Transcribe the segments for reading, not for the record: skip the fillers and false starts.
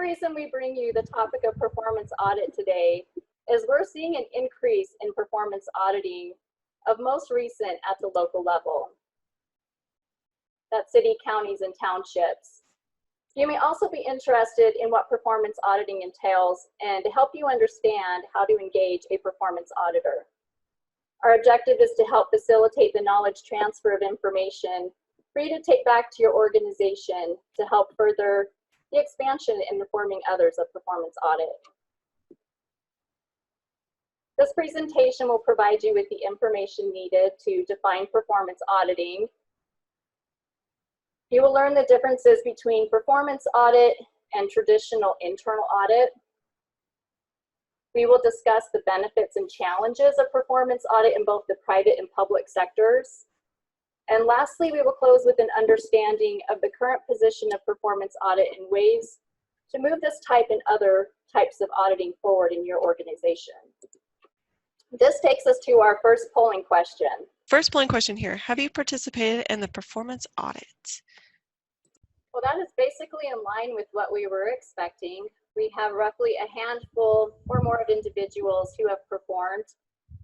reason we bring you the topic of performance audit today is we're seeing an increase in performance auditing of most recent at the local level. That's city, counties, and townships. You may also be interested in what performance auditing entails and to help you understand how to engage a performance auditor. Our objective is to help facilitate the knowledge transfer of information for you to take back to your organization to help further the expansion in informing others of performance audit. This presentation will provide you with the information needed to define performance auditing. You will learn the differences between performance audit and traditional internal audit. We will discuss the benefits and challenges of performance audit in both the private and public sectors. And lastly, we will close with an understanding of the current position of performance audit and ways to move this type and other types of auditing forward in your organization. This takes us to our first polling question. First polling question here. Have you participated in the performance audit? Well, that is basically in line with what we were expecting. We have roughly a handful or more of individuals who have performed,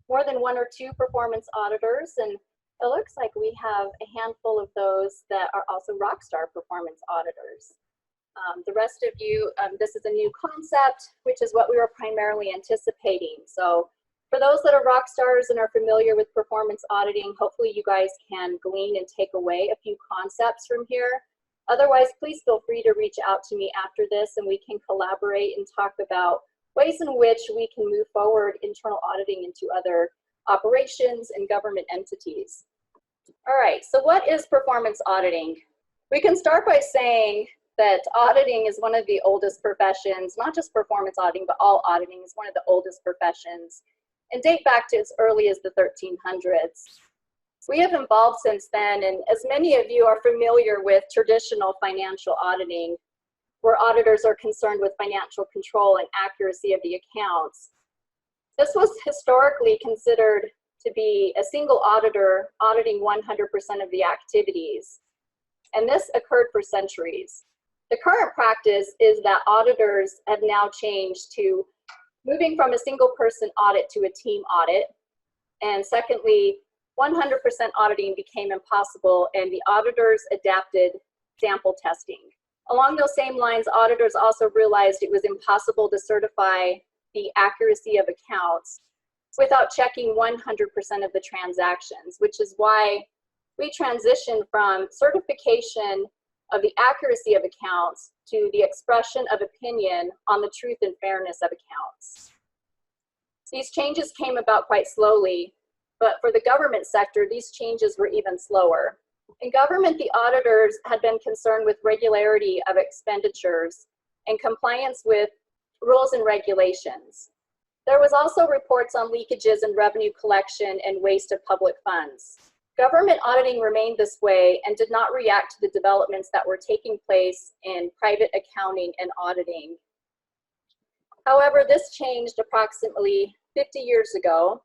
more than one or two performance auditors, and it looks like we have a handful of those that are also rockstar performance auditors. The rest of you, this is a new concept, which is what we were primarily anticipating. So for those that are rock stars and are familiar with performance auditing, hopefully you guys can glean and take away a few concepts from here. Otherwise, please feel free to reach out to me after this and we can collaborate and talk about ways in which we can move forward internal auditing into other operations and government entities. All right, so what is performance auditing? We can start by saying that auditing is one of the oldest professions, not just performance auditing, but all auditing is one of the oldest professions and date back to as early as the 1300s. We have evolved since then, and as many of you are familiar with traditional financial auditing, where auditors are concerned with financial control and accuracy of the accounts. This was historically considered to be a single auditor auditing 100% of the activities, and this occurred for centuries. The current practice is that auditors have now changed to moving from a single person audit to a team audit, and secondly, 100% auditing became impossible and the auditors adapted sample testing. Along those same lines, auditors also realized it was impossible to certify the accuracy of accounts without checking 100% of the transactions, which is why we transitioned from certification of the accuracy of accounts to the expression of opinion on the truth and fairness of accounts. These changes came about quite slowly, but for the government sector, these changes were even slower. In government, the auditors had been concerned with regularity of expenditures and compliance with rules and regulations. There was also reports on leakages in revenue collection and waste of public funds. Government auditing remained this way and did not react to the developments that were taking place in private accounting and auditing. However, this changed approximately 50 years ago,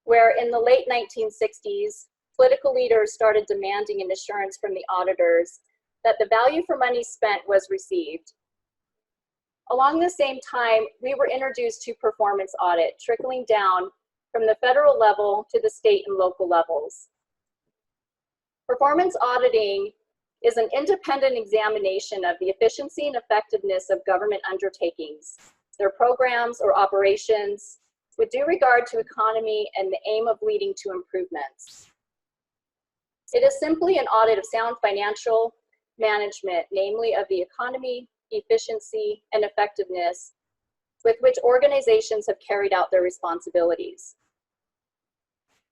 where in the late 1960s, political leaders started demanding an assurance from the auditors that the value for money spent was received. Along the same time, we were introduced to performance audit, trickling down from the federal level to the state and local levels. Performance auditing is an independent examination of the efficiency and effectiveness of government undertakings, their programs or operations, with due regard to economy and the aim of leading to improvements. It is simply an audit of sound financial management, namely of the economy, efficiency, and effectiveness with which organizations have carried out their responsibilities.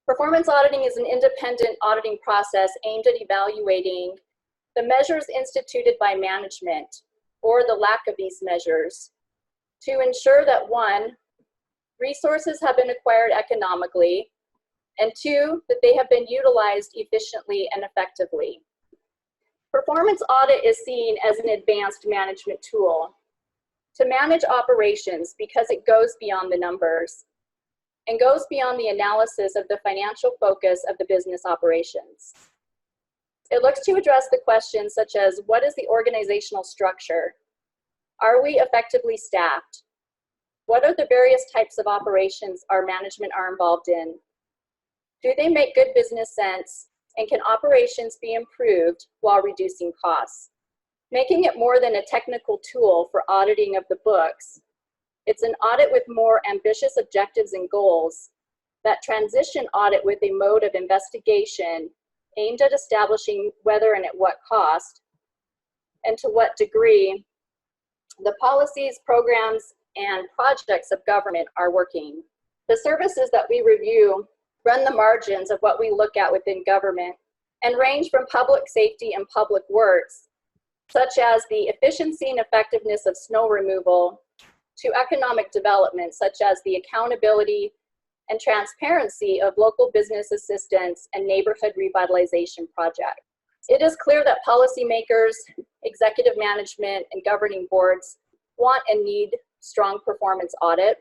Performance auditing is an independent auditing process aimed at evaluating the measures instituted by management or the lack of these measures to ensure that one, resources have been acquired economically, and two, that they have been utilized efficiently and effectively. Performance audit is seen as an advanced management tool to manage operations because it goes beyond the numbers and goes beyond the analysis of the financial focus of the business operations. It looks to address the questions such as, what is the organizational structure? Are we effectively staffed? What are the various types of operations our management are involved in? Do they make good business sense? And can operations be improved while reducing costs? Making it more than a technical tool for auditing of the books, it's an audit with more ambitious objectives and goals that transition audit with a mode of investigation aimed at establishing whether and at what cost and to what degree the policies, programs, and projects of government are working. The services that we review run the margins of what we look at within government and range from public safety and public works, such as the efficiency and effectiveness of snow removal, to economic development, such as the accountability and transparency of local business assistance and neighborhood revitalization projects. It is clear that policymakers, executive management, and governing boards want and need strong performance audit,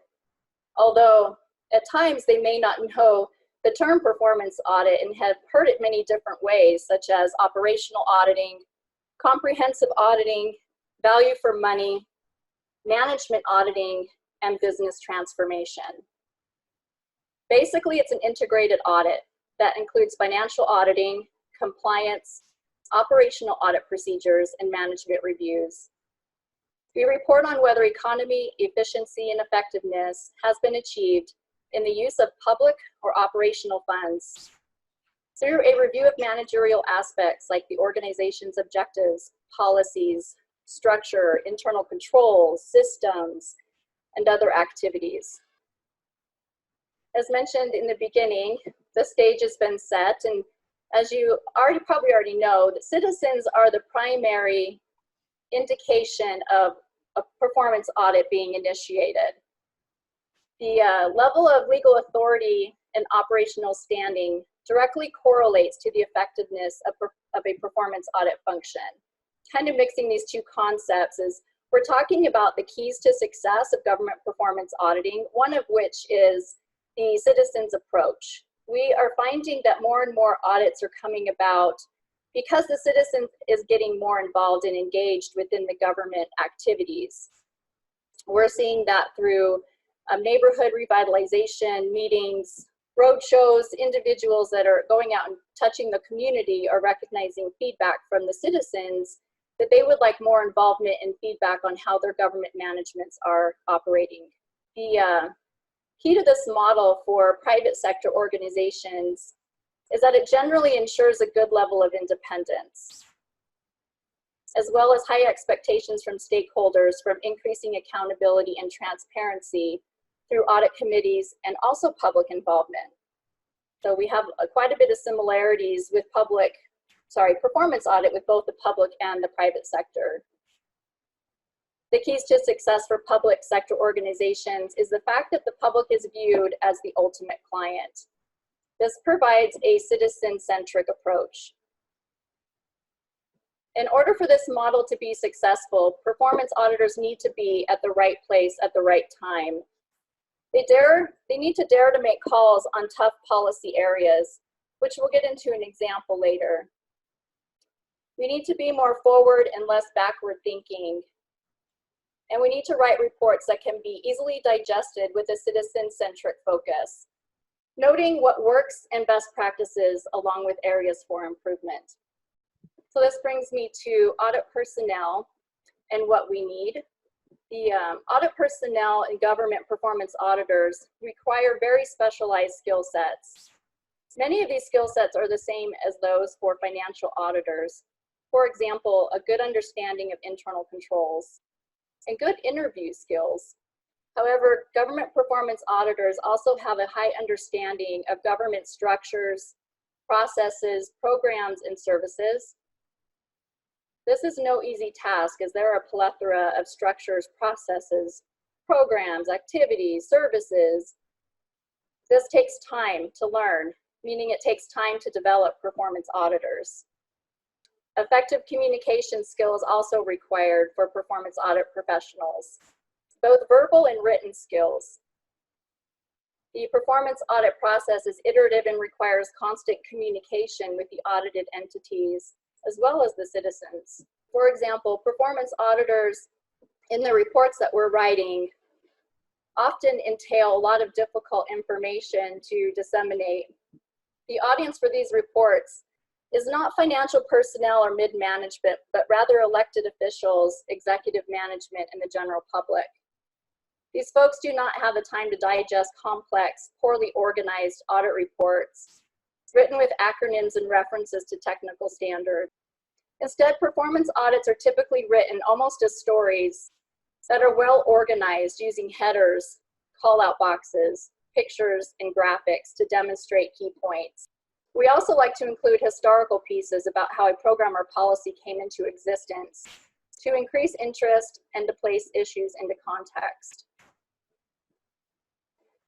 although at times they may not know the term performance audit and have heard it many different ways, such as operational auditing, comprehensive auditing, value for money, management auditing, and business transformation. Basically, it's an integrated audit that includes financial auditing, compliance, operational audit procedures, and management reviews. We report on whether economy, efficiency, and effectiveness has been achieved in the use of public or operational funds through a review of managerial aspects like the organization's objectives, policies, structure, internal controls, systems, and other activities. As mentioned in the beginning, the stage has been set, and as you probably already know, that citizens are the primary indication of a performance audit being initiated. The level of legal authority and operational standing directly correlates to the effectiveness of a performance audit function. Kind of mixing these two concepts is we're talking about the keys to success of government performance auditing, one of which is the citizens' approach. We are finding that more and more audits are coming about because the citizen is getting more involved and engaged within the government activities. We're seeing that through neighborhood revitalization meetings, road shows, individuals that are going out and touching the community are recognizing feedback from the citizens that they would like more involvement and feedback on how their government managements are operating. The key to this model for private sector organizations is that it generally ensures a good level of independence, as well as high expectations from stakeholders from increasing accountability and transparency through audit committees and also public involvement. So we have quite a bit of similarities with performance audit with both the public and the private sector. The keys to success for public sector organizations is the fact that the public is viewed as the ultimate client. This provides a citizen-centric approach. In order for this model to be successful, performance auditors need to be at the right place at the right time. They need to dare to make calls on tough policy areas, which we'll get into an example later. We need to be more forward and less backward thinking. And we need to write reports that can be easily digested with a citizen-centric focus, noting what works and best practices along with areas for improvement. So this brings me to audit personnel and what we need. The audit personnel and government performance auditors require very specialized skill sets. Many of these skill sets are the same as those for financial auditors. For example, a good understanding of internal controls and good interview skills. However, government performance auditors also have a high understanding of government structures, processes, programs, and services. This is no easy task as there are a plethora of structures, processes, programs, activities, services. This takes time to learn, meaning it takes time to develop performance auditors. Effective communication skills also required for performance audit professionals, both verbal and written skills. The performance audit process is iterative and requires constant communication with the audited entities, as well as the citizens. For example, performance auditors in the reports that we're writing often entail a lot of difficult information to disseminate. The audience for these reports is not financial personnel or mid-management, but rather elected officials, executive management, and the general public. These folks do not have the time to digest complex, poorly organized audit reports written with acronyms and references to technical standards. Instead, performance audits are typically written almost as stories that are well organized using headers, call-out boxes, pictures, and graphics to demonstrate key points. We also like to include historical pieces about how a program or policy came into existence to increase interest and to place issues into context.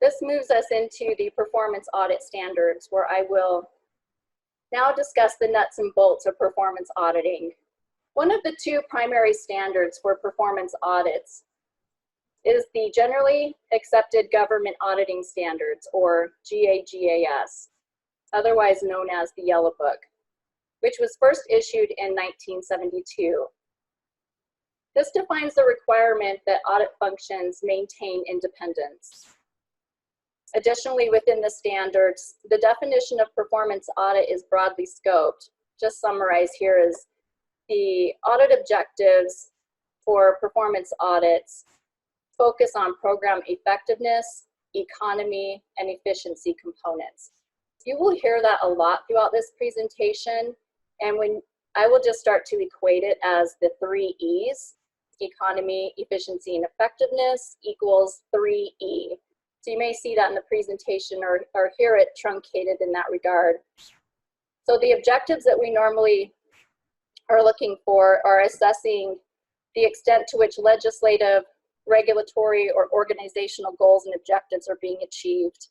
This moves us into the performance audit standards, where I will now discuss the nuts and bolts of performance auditing. One of the two primary standards for performance audits is the Generally Accepted Government Auditing Standards, or GAGAS, otherwise known as the Yellow Book, which was first issued in 1972. This defines the requirement that audit functions maintain independence. Additionally, within the standards, the definition of performance audit is broadly scoped. Just summarized here is the audit objectives for performance audits focus on program effectiveness, economy, and efficiency components. You will hear that a lot throughout this presentation, and when I will just start to equate it as the 3 E's, economy, efficiency, and effectiveness equals 3E. So you may see that in the presentation or hear it truncated in that regard. So the objectives that we normally are looking for are assessing the extent to which legislative, regulatory, or organizational goals and objectives are being achieved.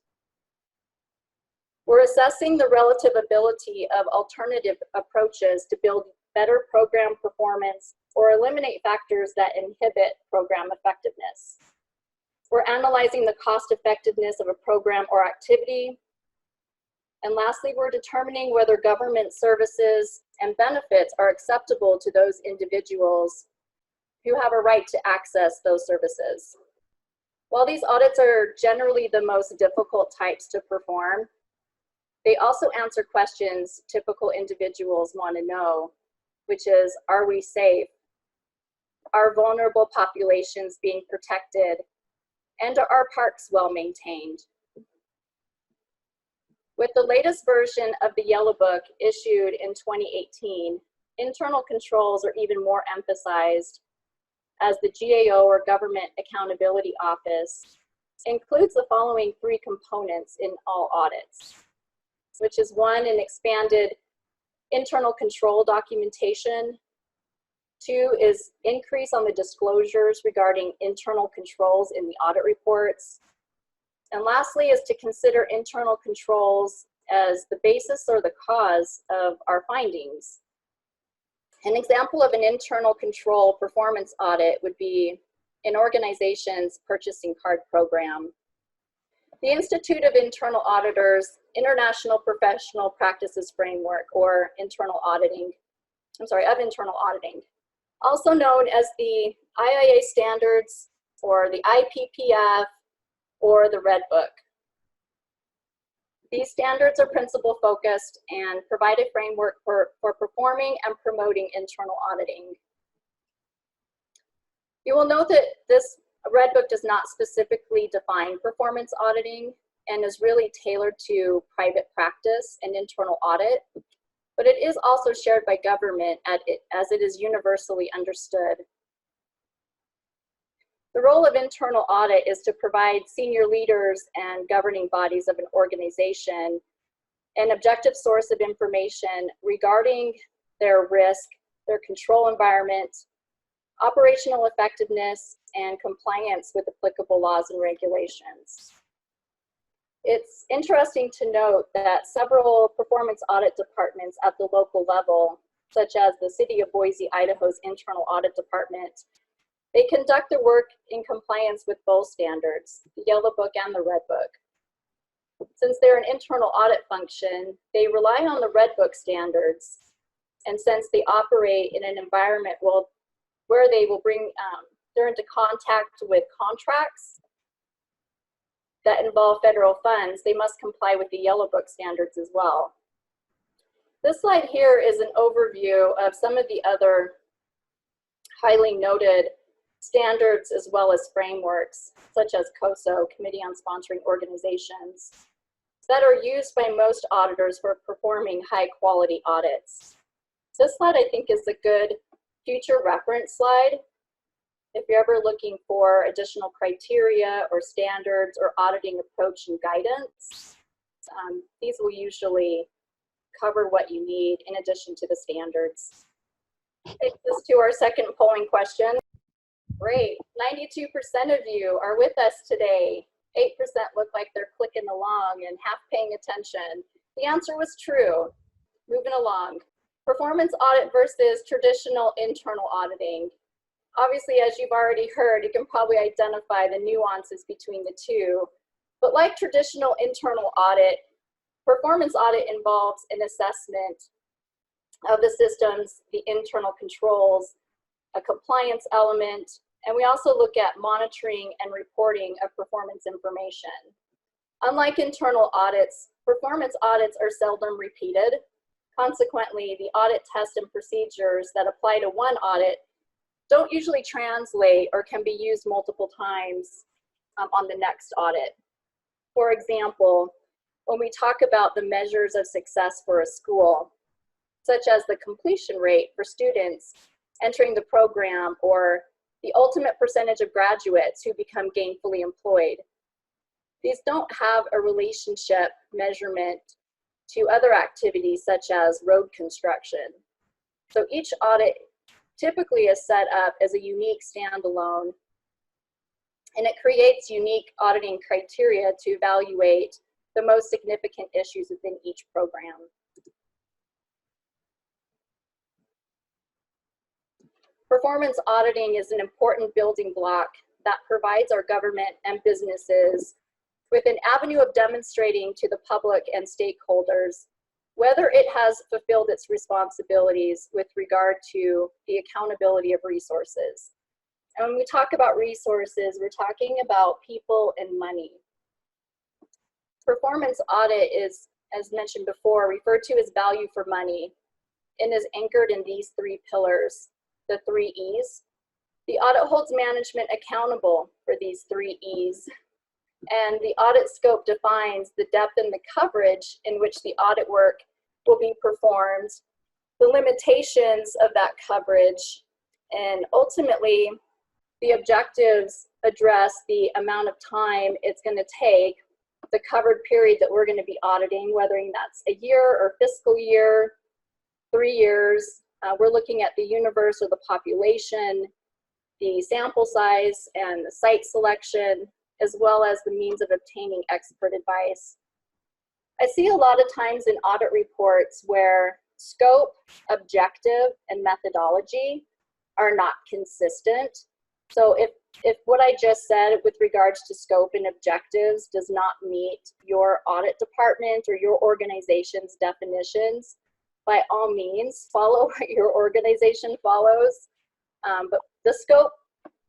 We're assessing the relative ability of alternative approaches to build better program performance or eliminate factors that inhibit program effectiveness. We're analyzing the cost effectiveness of a program or activity. And lastly, we're determining whether government services and benefits are acceptable to those individuals who have a right to access those services. While these audits are generally the most difficult types to perform, they also answer questions typical individuals want to know, which is, are we safe? Are vulnerable populations being protected? And are our parks well maintained? With the latest version of the Yellow Book issued in 2018, internal controls are even more emphasized, as the GAO, or Government Accountability Office, includes the following 3 components in all audits, which is 1, an expanded internal control documentation. 2 is increase on the disclosures regarding internal controls in the audit reports. And lastly is to consider internal controls as the basis or the cause of our findings. An example of an internal control performance audit would be an organization's purchasing card program. The Institute of Internal Auditors International Professional Practices Framework, or internal auditing, of internal auditing, also known as the IIA standards, or the IPPF, or the Red Book. These standards are principle focused and provide a framework for performing and promoting internal auditing. You will note that this Red Book does not specifically define performance auditing and is really tailored to private practice and internal audit, but it is also shared by government as it is universally understood. The role of internal audit is to provide senior leaders and governing bodies of an organization an objective source of information regarding their risk, their control environment, operational effectiveness, and compliance with applicable laws and regulations. It's interesting to note that several performance audit departments at the local level, such as the City of Boise, Idaho's Internal Audit Department, they conduct their work in compliance with both standards, the Yellow Book and the Red Book. Since they're an internal audit function, they rely on the Red Book standards, and since they operate in an environment where they will bring they're into contact with contracts that involve federal funds, they must comply with the Yellow Book standards as well. This slide here is an overview of some of the other highly noted standards as well as frameworks, such as COSO, Committee on Sponsoring Organizations, that are used by most auditors for performing high quality audits. This slide, I think, is a good future reference slide. If you're ever looking for additional criteria or standards or auditing approach and guidance, these will usually cover what you need in addition to the standards. Takes us to our second polling question. Great, 92% of you are with us today. 8% look like they're clicking along and half paying attention. The answer was true. Moving along. Performance audit versus traditional internal auditing. Obviously, as you've already heard, you can probably identify the nuances between the two. But like traditional internal audit, performance audit involves an assessment of the systems, the internal controls, a compliance element, and we also look at monitoring and reporting of performance information. Unlike internal audits, performance audits are seldom repeated. Consequently, the audit tests and procedures that apply to one audit don't usually translate or can be used multiple times on the next audit. For example, when we talk about the measures of success for a school, such as the completion rate for students entering the program or the ultimate percentage of graduates who become gainfully employed, these don't have a relationship measurement to other activities such as road construction. So each audit typically is set up as a unique standalone, and it creates unique auditing criteria to evaluate the most significant issues within each program. Performance auditing is an important building block that provides our government and businesses with an avenue of demonstrating to the public and stakeholders whether it has fulfilled its responsibilities with regard to the accountability of resources. And when we talk about resources, we're talking about people and money. Performance audit is, as mentioned before, referred to as value for money and is anchored in these three pillars, the three E's. The audit holds management accountable for these three E's, and the audit scope defines the depth and the coverage in which the audit work will be performed, the limitations of that coverage, and ultimately the objectives address the amount of time it's going to take, the covered period that we're going to be auditing, whether that's a year or fiscal year, 3 years. We're looking at the universe or the population, the sample size and the site selection, as well as the means of obtaining expert advice. I see a lot of times in audit reports where scope, objective, and methodology are not consistent. So if what I just said with regards to scope and objectives does not meet your audit department or your organization's definitions, by all means, follow what your organization follows. But the scope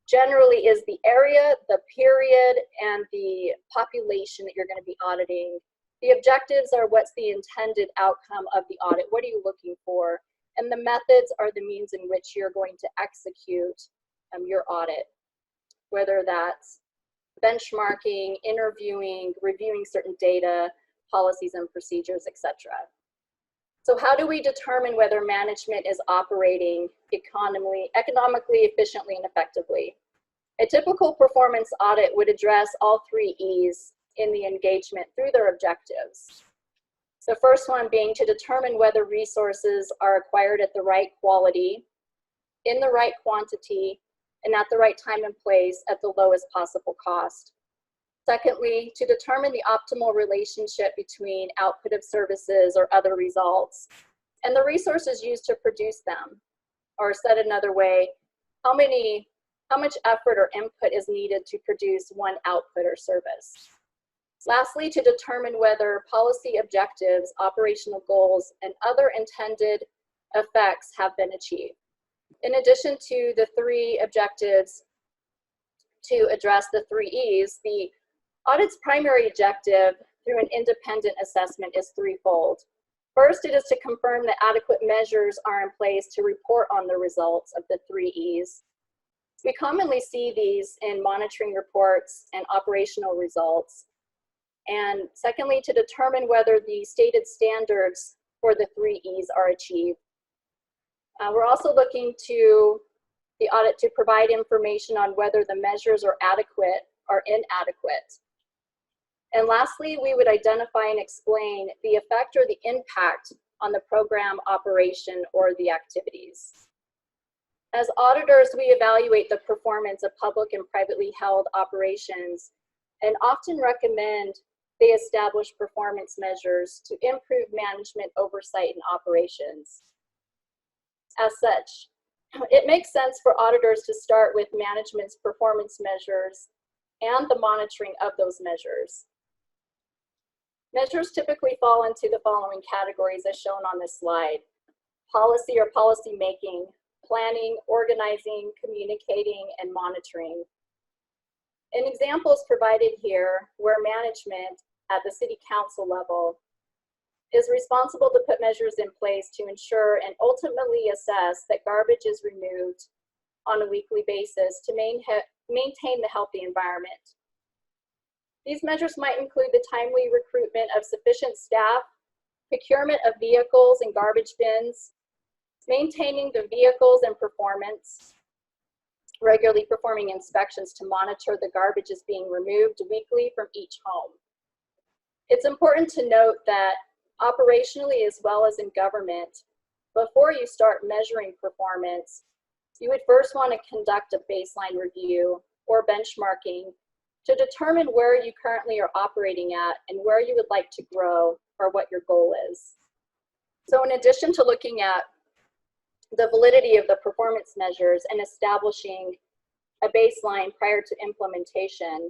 generally is the area, the period, and the population that you're going to be auditing. The objectives are what's the intended outcome of the audit, what are you looking for? And the methods are the means in which you're going to execute your audit, whether that's benchmarking, interviewing, reviewing certain data, policies and procedures, etc. So how do we determine whether management is operating economically, efficiently, and effectively? A typical performance audit would address all three E's in the engagement through their objectives. The first one being to determine whether resources are acquired at the right quality, in the right quantity, and at the right time and place at the lowest possible cost. Secondly, to determine the optimal relationship between output of services or other results and the resources used to produce them. Or said another way, how much effort or input is needed to produce one output or service. Lastly, to determine whether policy objectives, operational goals, and other intended effects have been achieved. In addition to the three objectives to address the 3 E's, the audit's primary objective through an independent assessment is threefold. First, it is to confirm that adequate measures are in place to report on the results of the 3 E's. We commonly see these in monitoring reports and operational results. And secondly, to determine whether the stated standards for the 3 E's are achieved. We're also looking to the audit to provide information on whether the measures are adequate or inadequate. And lastly, we would identify and explain the effect or the impact on the program operation or the activities. As auditors, we evaluate the performance of public and privately held operations and often recommend they establish performance measures to improve management oversight and operations. As such, it makes sense for auditors to start with management's performance measures and the monitoring of those measures. Measures typically fall into the following categories as shown on this slide: policy or policy making, planning, organizing, communicating, and monitoring. An example is provided here where management at the city council level is responsible to put measures in place to ensure and ultimately assess that garbage is removed on a weekly basis to maintain the healthy environment. These measures might include the timely recruitment of sufficient staff, procurement of vehicles and garbage bins, maintaining the vehicles and performance, regularly performing inspections to monitor the garbage is being removed weekly from each home. It's important to note that operationally as well as in government, before you start measuring performance, you would first want to conduct a baseline review or benchmarking to determine where you currently are operating at and where you would like to grow or what your goal is. So in addition to looking at the validity of the performance measures and establishing a baseline prior to implementation,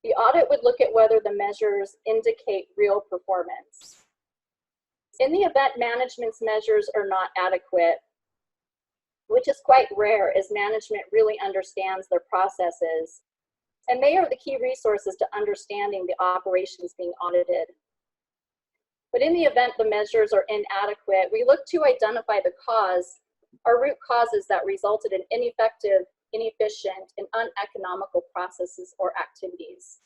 the audit would look at whether the measures indicate real performance. In the event management's measures are not adequate, which is quite rare as management really understands their processes, and they are the key resources to understanding the operations being audited. But in the event the measures are inadequate, we look to identify the cause or root causes that resulted in ineffective, inefficient, and uneconomical processes or activities.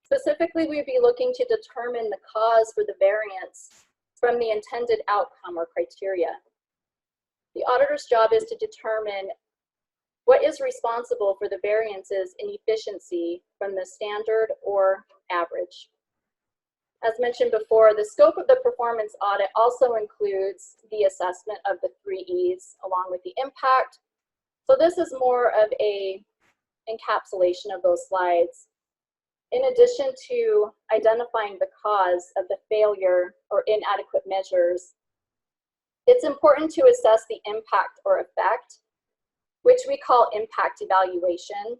Specifically, we'd be looking to determine the cause for the variance from the intended outcome or criteria. The auditor's job is to determine what is responsible for the variances in efficiency from the standard or average. As mentioned before, the scope of the performance audit also includes the assessment of the 3 E's along with the impact. So this is more of a encapsulation of those slides. In addition to identifying the cause of the failure or inadequate measures, it's important to assess the impact or effect, which we call impact evaluation.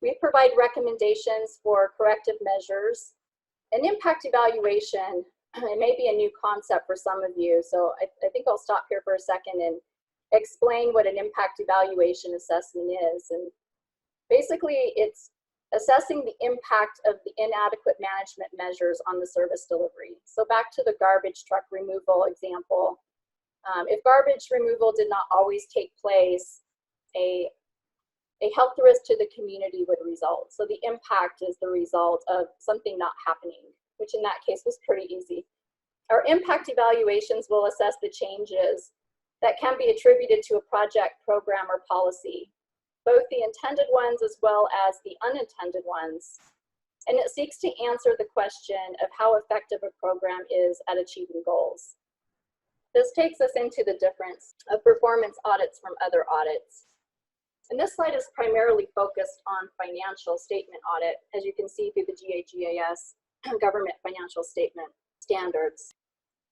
We provide recommendations for corrective measures. An impact evaluation, it may be a new concept for some of you, so I think I'll stop here for a second and explain what an impact evaluation assessment is. And basically, it's assessing the impact of the inadequate management measures on the service delivery. So back to the garbage truck removal example. If garbage removal did not always take place, a health risk to the community would result. So the impact is the result of something not happening, which in that case was pretty easy. Our impact evaluations will assess the changes that can be attributed to a project, program, or policy, both the intended ones as well as the unintended ones. And it seeks to answer the question of how effective a program is at achieving goals. This takes us into the difference of performance audits from other audits. And this slide is primarily focused on financial statement audit, as you can see through the GAGAS government financial statement standards.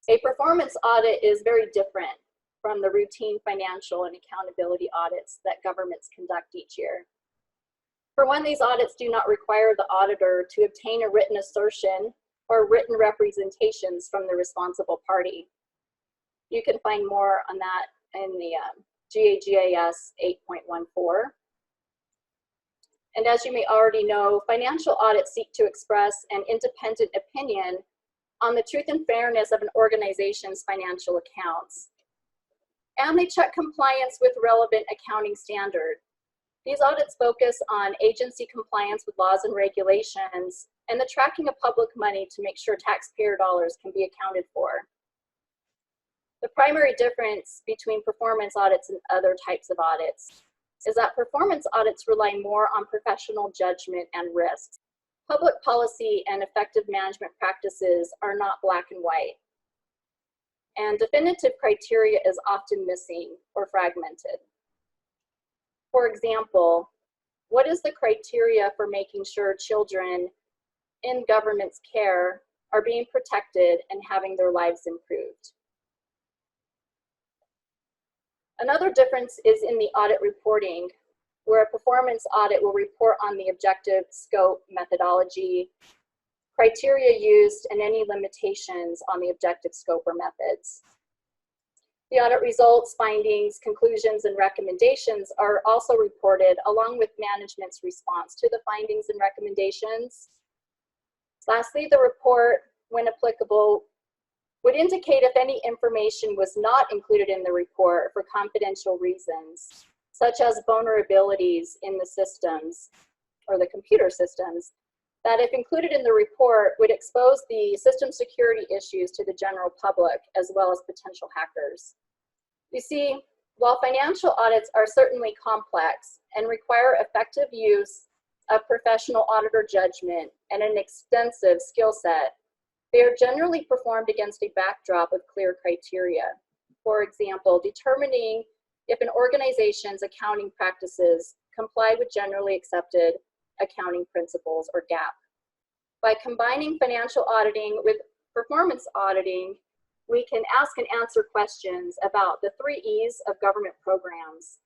A performance audit is very different from the routine financial and accountability audits that governments conduct each year. For one, these audits do not require the auditor to obtain a written assertion or written representations from the responsible party. You can find more on that in the GAGAS 8.14. And as you may already know, financial audits seek to express an independent opinion on the truth and fairness of an organization's financial accounts. And they check compliance with relevant accounting standards. These audits focus on agency compliance with laws and regulations and the tracking of public money to make sure taxpayer dollars can be accounted for. The primary difference between performance audits and other types of audits is that performance audits rely more on professional judgment and risks. Public policy and effective management practices are not black and white. And definitive criteria is often missing or fragmented. For example, what is the criteria for making sure children in government's care are being protected and having their lives improved? Another difference is in the audit reporting, where a performance audit will report on the objective, scope, methodology, criteria used, and any limitations on the objective, scope, or methods. The audit results, findings, conclusions, and recommendations are also reported along with management's response to the findings and recommendations. Lastly, the report, when applicable, would indicate if any information was not included in the report for confidential reasons, such as vulnerabilities in the systems or the computer systems, that if included in the report would expose the system security issues to the general public as well as potential hackers. You see, while financial audits are certainly complex and require effective use of professional auditor judgment and an extensive skill set, they are generally performed against a backdrop of clear criteria. For example, determining if an organization's accounting practices comply with generally accepted accounting principles or GAAP. By combining financial auditing with performance auditing, we can ask and answer questions about the 3 E's of government programs.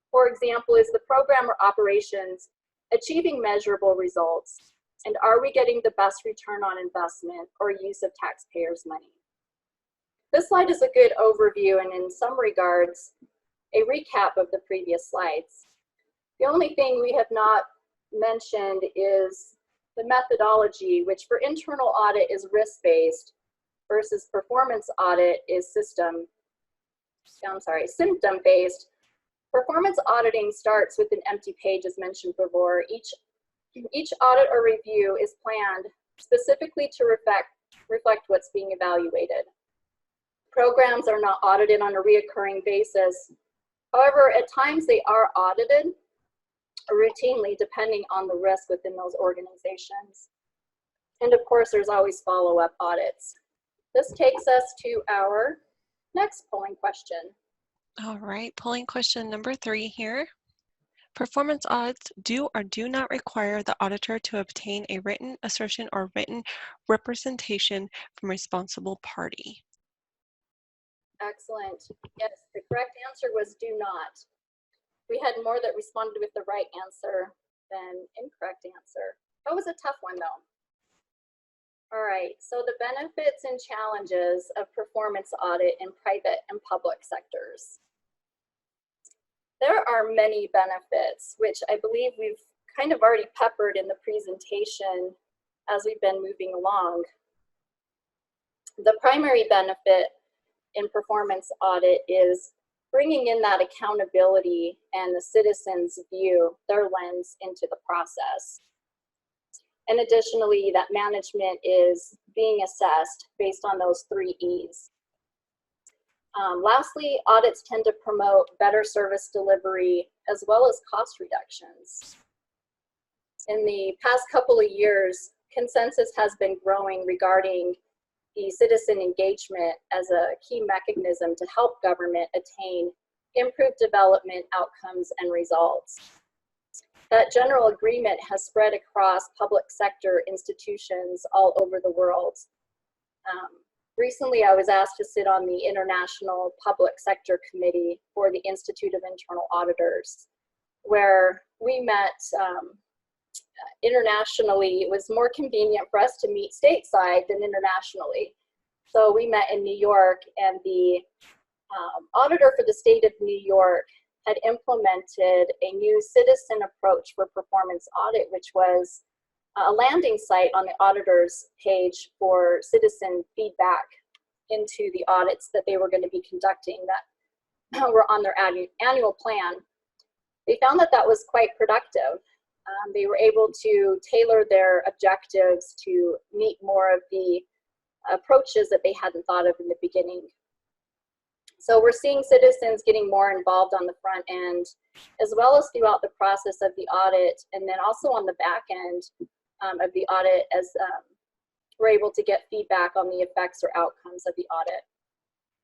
For example, is the program or operations achieving measurable results? And are we getting the best return on investment or use of taxpayers' money? This slide is a good overview and in some regards, a recap of the previous slides. The only thing we have not mentioned is the methodology, which for internal audit is risk-based versus performance audit is symptom-based. Performance auditing starts with an empty page as mentioned before. Each audit or review is planned specifically to reflect what's being evaluated. Programs are not audited on a reoccurring basis. However, at times they are audited routinely depending on the risk within those organizations. And of course, there's always follow-up audits. This takes us to our next polling question. All right, polling question number 3 here. Performance audits do or do not require the auditor to obtain a written assertion or written representation from a responsible party. Excellent. Yes, the correct answer was do not. We had more that responded with the right answer than incorrect answer. That was a tough one though. All right, so the benefits and challenges of performance audit in private and public sectors. There are many benefits, which I believe we've kind of already peppered in the presentation as we've been moving along. The primary benefit in performance audit is bringing in that accountability and the citizens' view, their lens into the process. And additionally, that management is being assessed based on those 3 E's. Lastly, audits tend to promote better service delivery as well as cost reductions. In the past couple of years, consensus has been growing regarding the citizen engagement as a key mechanism to help government attain improved development outcomes and results. That general agreement has spread across public sector institutions all over the world. Recently, I was asked to sit on the International Public Sector Committee for the Institute of Internal Auditors, where we met internationally. It was more convenient for us to meet stateside than internationally. So we met in New York, and the auditor for the state of New York had implemented a new citizen approach for performance audit, which was a landing site on the auditor's page for citizen feedback into the audits that they were going to be conducting that were on their annual plan. They found that that was quite productive. They were able to tailor their objectives to meet more of the approaches that they hadn't thought of in the beginning. So we're seeing citizens getting more involved on the front end, as well as throughout the process of the audit, and then also on the back end of the audit, as we're able to get feedback on the effects or outcomes of the audit.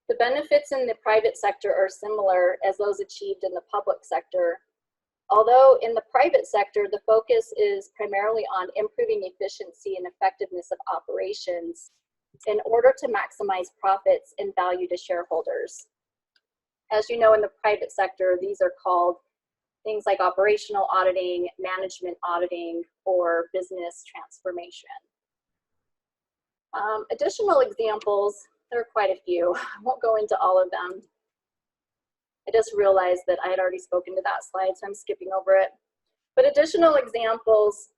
The benefits in the private sector are similar as those achieved in the public sector. Although in the private sector, the focus is primarily on improving efficiency and effectiveness of operations in order to maximize profits and value to shareholders. As you know, in the private sector, these are called things like operational auditing, management auditing, or business transformation. Additional examples, there are quite a few. I won't go into all of them. I just realized that I had already spoken to that slide, so I'm skipping over it. But additional examples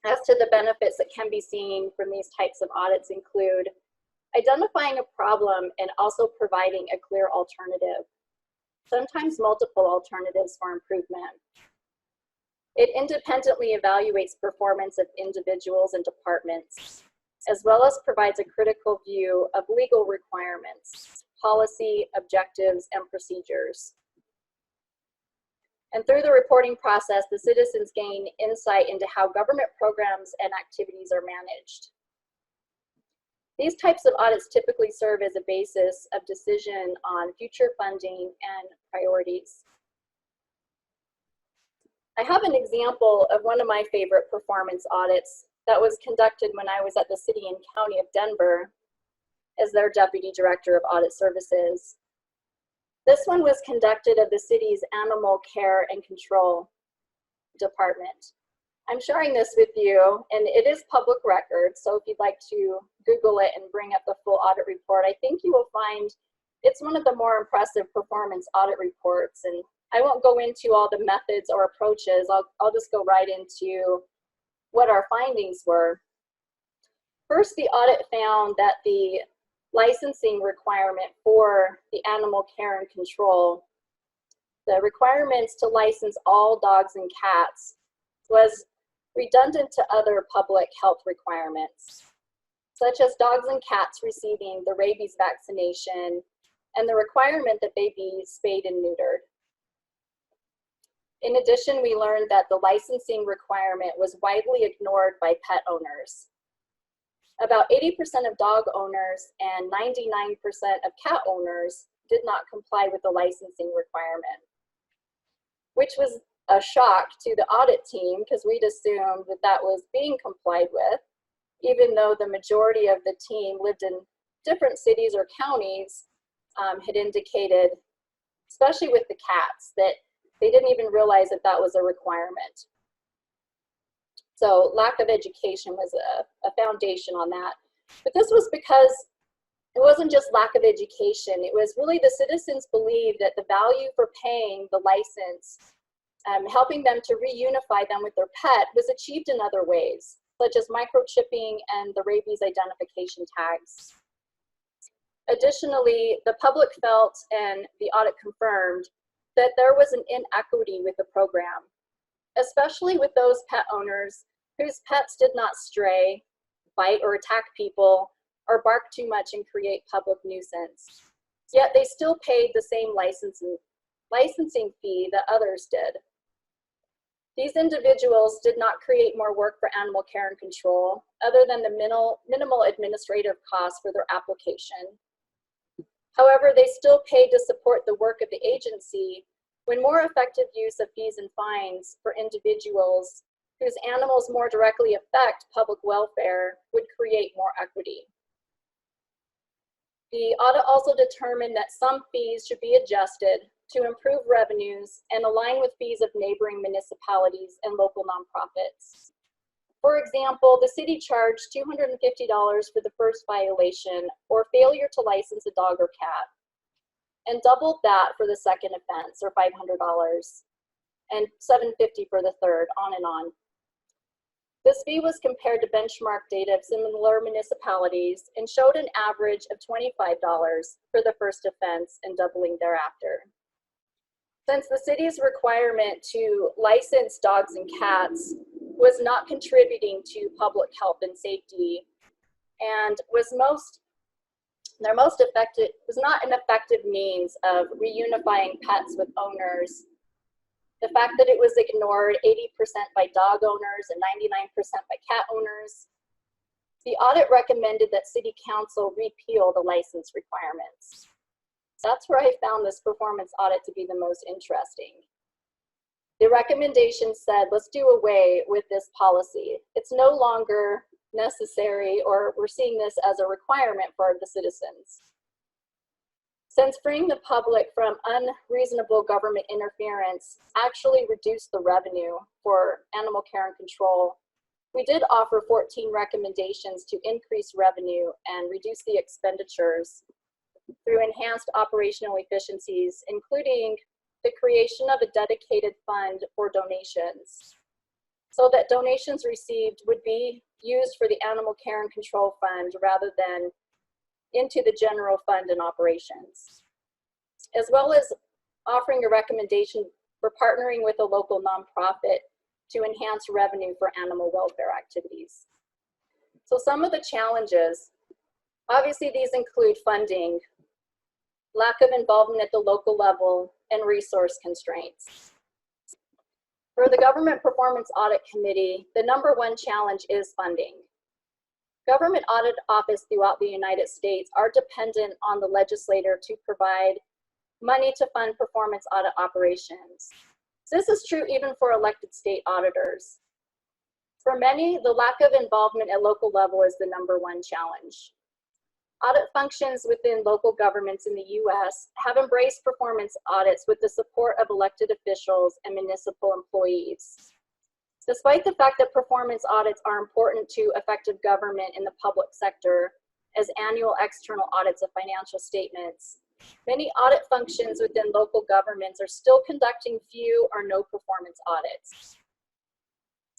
as to the benefits that can be seen from these types of audits include identifying a problem and also providing a clear alternative, sometimes multiple alternatives for improvement. It independently evaluates performance of individuals and departments, as well as provides a critical view of legal requirements, policy, objectives, and procedures. And through the reporting process, the citizens gain insight into how government programs and activities are managed. These types of audits typically serve as a basis of decision on future funding and priorities. I have an example of one of my favorite performance audits that was conducted when I was at the City and County of Denver as their Deputy Director of Audit Services. This one was conducted of the city's Animal Care and Control Department. I'm sharing this with you, and it is public record, so if you'd like to Google it and bring up the full audit report, I think you will find it's one of the more impressive performance audit reports. And I won't go into all the methods or approaches. I'll just go right into what our findings were. First, the audit found that the licensing requirement for the animal care and control, the requirements to license all dogs and cats, was redundant to other public health requirements, such as dogs and cats receiving the rabies vaccination and the requirement that they be spayed and neutered. In addition, we learned that the licensing requirement was widely ignored by pet owners. About 80% of dog owners and 99% of cat owners did not comply with the licensing requirement, which was a shock to the audit team because we'd assumed that that was being complied with, even though the majority of the team lived in different cities or counties, had indicated, especially with the cats, that they didn't even realize that that was a requirement. So lack of education was a foundation on that. But this was because it wasn't just lack of education. It was really the citizens believed that the value for paying the license, helping them to reunify them with their pet, was achieved in other ways, such as microchipping and the rabies identification tags. Additionally, the public felt, and the audit confirmed, that there was an inequity with the program, especially with those pet owners whose pets did not stray, bite, or attack people, or bark too much and create public nuisance. Yet they still paid the same licensing fee that others did. These individuals did not create more work for animal care and control, other than the minimal administrative costs for their application. However, they still paid to support the work of the agency when more effective use of fees and fines for individuals whose animals more directly affect public welfare would create more equity. The audit also determined that some fees should be adjusted to improve revenues and align with fees of neighboring municipalities and local nonprofits. For example, the city charged $250 for the first violation or failure to license a dog or cat. and doubled that for the second offense, or $500, and $750 for the third, on and on. This fee was compared to benchmark data of similar municipalities and showed an average of $25 for the first offense and doubling thereafter. Since the city's requirement to license dogs and cats was not contributing to public health and safety and was not an effective means of reunifying pets with owners, the fact that it was ignored 80% by dog owners and 99% by cat owners, the audit recommended that City Council repeal the license requirements. That's where I found this performance audit to be the most interesting. The recommendation said, let's do away with this policy. It's no longer necessary, or we're seeing this as a requirement for the citizens. Since freeing the public from unreasonable government interference actually reduced the revenue for animal care and control, we did offer 14 recommendations to increase revenue and reduce the expenditures through enhanced operational efficiencies, including the creation of a dedicated fund for donations, so that donations received would be used for the animal care and control fund rather than into the general fund and operations, as well as offering a recommendation for partnering with a local nonprofit to enhance revenue for animal welfare activities. So some of the challenges, obviously these include funding, lack of involvement at the local level, and resource constraints. For the Government Performance Audit Committee, the #1 challenge is funding. Government audit offices throughout the United States are dependent on the legislator to provide money to fund performance audit operations. This is true even for elected state auditors. For many, the lack of involvement at local level is the #1 challenge. Audit functions within local governments in the US have embraced performance audits with the support of elected officials and municipal employees. Despite the fact that performance audits are important to effective government in the public sector as annual external audits of financial statements, many audit functions within local governments are still conducting few or no performance audits.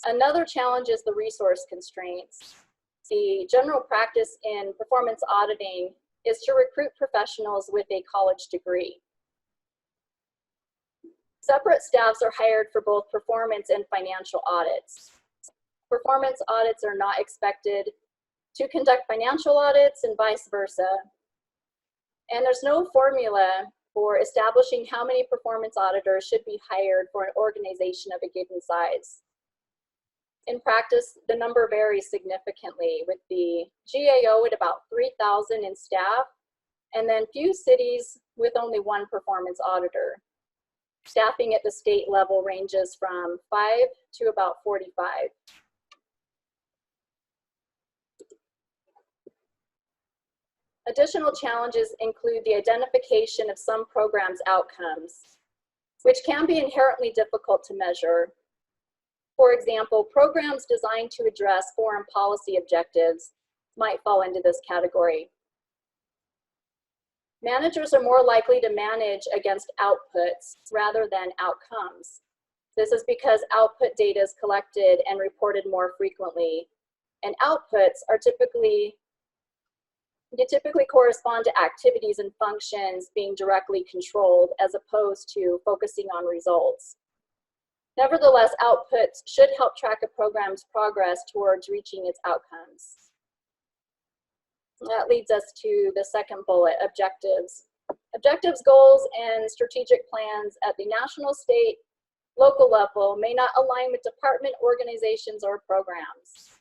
Another challenge is the resource constraints. The general practice in performance auditing is to recruit professionals with a college degree. Separate staffs are hired for both performance and financial audits. Performance audits are not expected to conduct financial audits and vice versa. And there's no formula for establishing how many performance auditors should be hired for an organization of a given size. In practice, the number varies significantly, with the GAO at about 3,000 in staff, and then few cities with only one performance auditor. Staffing at the state level ranges from 5 to about 45. Additional challenges include the identification of some programs' outcomes, which can be inherently difficult to measure. For example, programs designed to address foreign policy objectives might fall into this category. Managers are more likely to manage against outputs rather than outcomes. This is because output data is collected and reported more frequently, and outputs are typically correspond to activities and functions being directly controlled as opposed to focusing on results. Nevertheless, outputs should help track a program's progress towards reaching its outcomes. That leads us to the second bullet, objectives. Objectives, goals, and strategic plans at the national, state, local level may not align with department, organizations, or programs.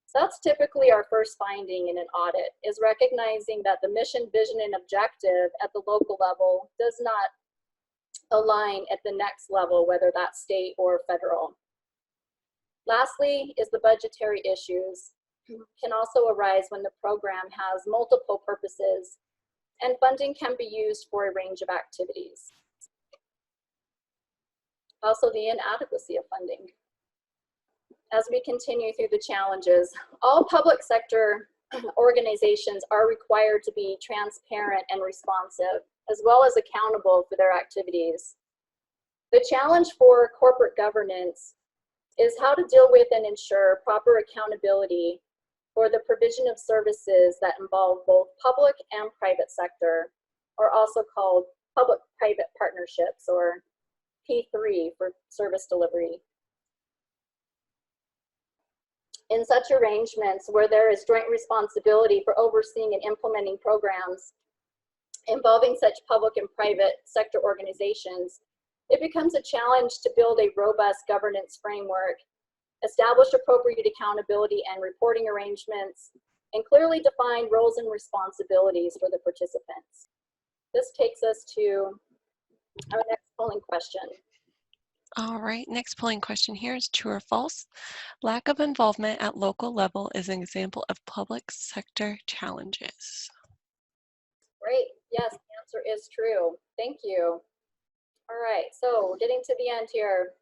So that's typically our first finding in an audit, is recognizing that the mission, vision, and objective at the local level does not align at the next level, whether that's state or federal. Lastly is the budgetary issues can also arise when the program has multiple purposes and funding can be used for a range of activities. Also, the inadequacy of funding. As we continue through the challenges, all public sector organizations are required to be transparent and responsive as well as accountable for their activities. The challenge for corporate governance is how to deal with and ensure proper accountability for the provision of services that involve both public and private sector, or also called public-private partnerships, or P3 for service delivery. In such arrangements where there is joint responsibility for overseeing and implementing programs involving such public and private sector organizations, it becomes a challenge to build a robust governance framework, establish appropriate accountability and reporting arrangements, and clearly define roles and responsibilities for the participants. This takes us to our next polling question. All right, next polling question here is true or false. Lack of involvement at local level is an example of public sector challenges. Great, yes, the answer is true. Thank you. All right, so getting to the end here.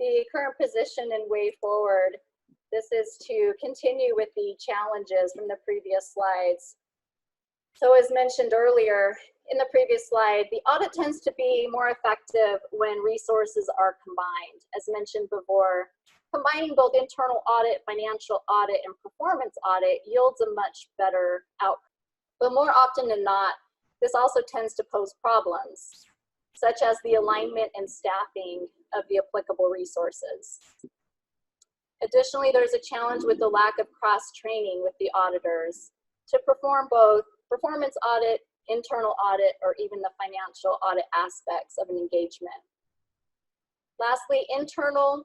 The current position and way forward, this is to continue with the challenges from the previous slides. So as mentioned earlier in the previous slide, the audit tends to be more effective when resources are combined. As mentioned before, combining both internal audit, financial audit, and performance audit yields a much better outcome. But more often than not, this also tends to pose problems, such as the alignment and staffing of the applicable resources. Additionally, there's a challenge with the lack of cross-training with the auditors to perform both performance audit, internal audit, or even the financial audit aspects of an engagement. Lastly, internal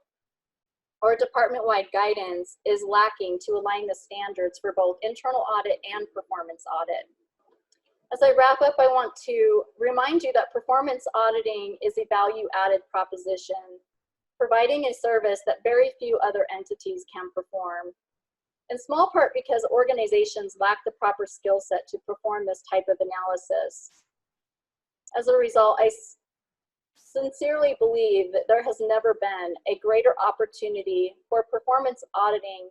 or department-wide guidance is lacking to align the standards for both internal audit and performance audit. As I wrap up, I want to remind you that performance auditing is a value-added proposition, providing a service that very few other entities can perform, in small part because organizations lack the proper skill set to perform this type of analysis. As a result, I sincerely believe that there has never been a greater opportunity for performance auditing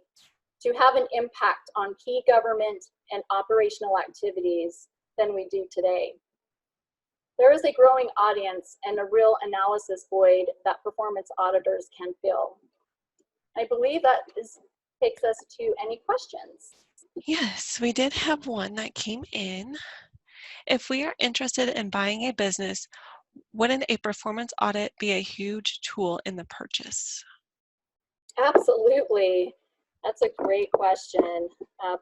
to have an impact on key government and operational activities than we do today. There is a growing audience and a real analysis void that performance auditors can fill. I believe that takes us to any questions. Yes, we did have one that came in. If we are interested in buying a business, wouldn't a performance audit be a huge tool in the purchase? Absolutely. That's a great question.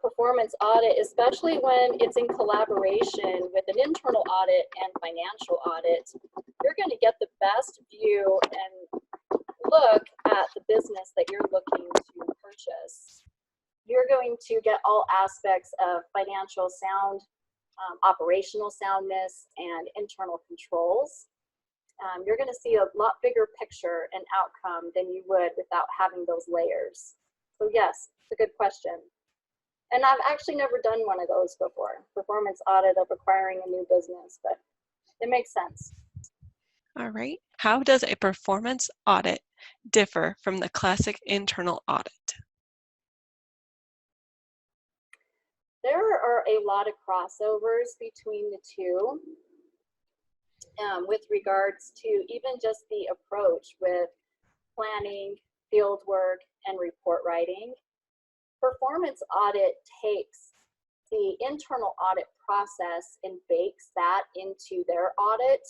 Performance audit, especially when it's in collaboration with an internal audit and financial audit, you're going to get the best view and look at the business that you're looking to purchase. You're going to get all aspects of financial sound, operational soundness, and internal controls. You're going to see a lot bigger picture and outcome than you would without having those layers. So yes, it's a good question. And I've actually never done one of those before, performance audit of acquiring a new business, but it makes sense. All right. How does a performance audit differ from the classic internal audit? There are a lot of crossovers between the two with regards to even just the approach with planning, field work, and report writing. Performance audit takes the internal audit process and bakes that into their audit,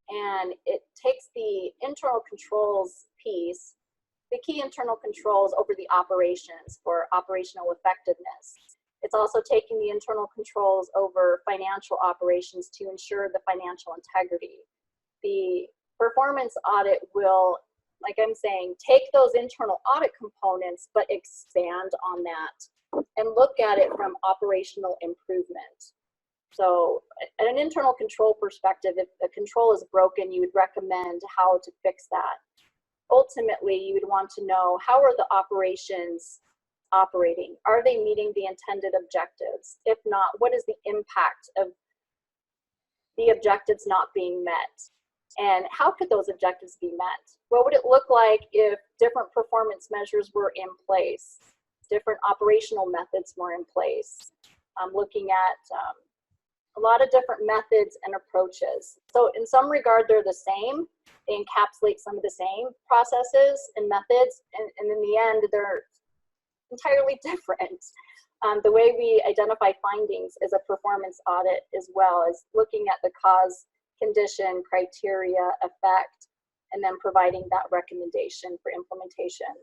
and it takes the internal controls piece, the key internal controls over the operations for operational effectiveness. It's also taking the internal controls over financial operations to ensure the financial integrity. The performance audit will, like I'm saying, take those internal audit components, but expand on that and look at it from operational improvement. So at an internal control perspective, if a control is broken, you would recommend how to fix that. Ultimately, you would want to know, how are the operations operating? Are they meeting the intended objectives? If not, what is the impact of the objectives not being met? And how could those objectives be met? What would it look like if different performance measures were in place, different operational methods were in place? Looking at a lot of different methods and approaches. So in some regard, they're the same. They encapsulate some of the same processes and methods, and in the end, they're entirely different. The way we identify findings is a performance audit, as well as looking at the cause, condition, criteria, effect, and then providing that recommendation for implementation.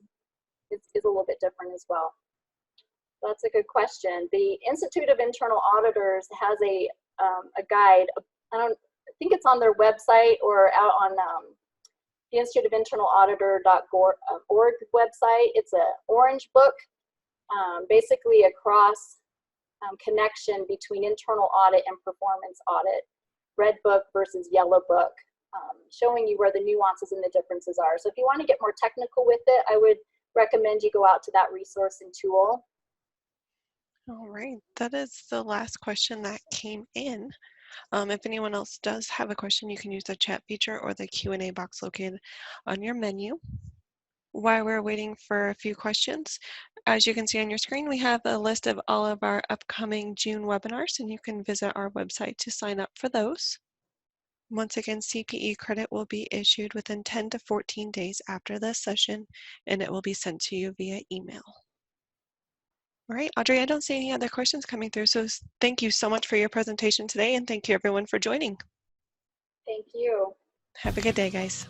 It's a little bit different as well. That's a good question. The Institute of Internal Auditors has a guide. I think it's on their website or out on the Institute of Internal Auditor.org website. It's an orange book, basically a cross connection between internal audit and performance audit. Red book versus yellow book, showing you where the nuances and the differences are. So if you want to get more technical with it, I would recommend you go out to that resource and tool. All right, that is the last question that came in. If anyone else does have a question, you can use the chat feature or the Q&A box located on your menu. While we're waiting for a few questions, as you can see on your screen, we have a list of all of our upcoming June webinars, and you can visit our website to sign up for those. Once again, CPE credit will be issued within 10 to 14 days after this session, and it will be sent to you via email. All right, Audrey, I don't see any other questions coming through, so thank you so much for your presentation today, and thank you everyone for joining. Thank you. Have a good day, guys.